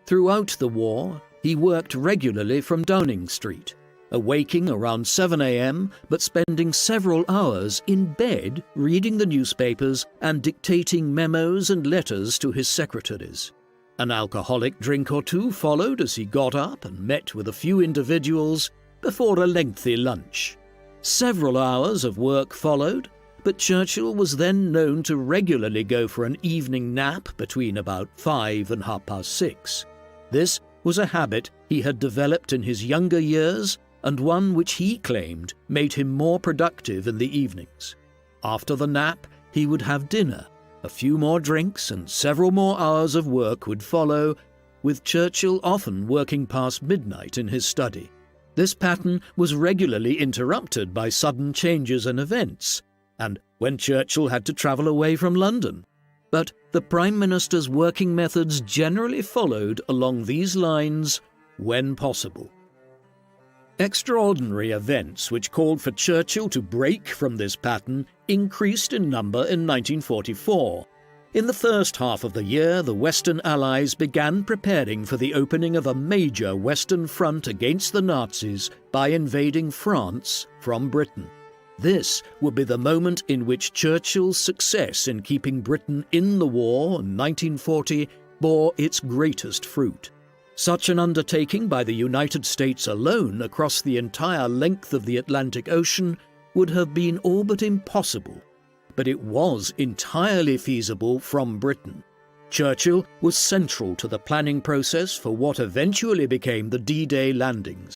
Throughout the war, he worked regularly from Downing Street, awaking around 7 a.m. but spending several hours in bed reading the newspapers and dictating memos and letters to his secretaries. An alcoholic drink or two followed as he got up and met with a few individuals before a lengthy lunch. Several hours of work followed, but Churchill was then known to regularly go for an evening nap between about 5 and 6:30. This was a habit he had developed in his younger years and one which he claimed made him more productive in the evenings. After the nap, he would have dinner, a few more drinks, and several more hours of work would follow, with Churchill often working past midnight in his study. This pattern was regularly interrupted by sudden changes in events, and when Churchill had to travel away from London. But the Prime Minister's working methods generally followed along these lines when possible. Extraordinary events which called for Churchill to break from this pattern increased in number in 1944. In the first half of the year, the Western Allies began preparing for the opening of a major Western front against the Nazis by invading France from Britain. This would be the moment in which Churchill's success in keeping Britain in the war in 1940 bore its greatest fruit. Such an undertaking by the United States alone across the entire length of the Atlantic Ocean would have been all but impossible, but it was entirely feasible from Britain. Churchill was central to the planning process for what eventually became the D-Day landings.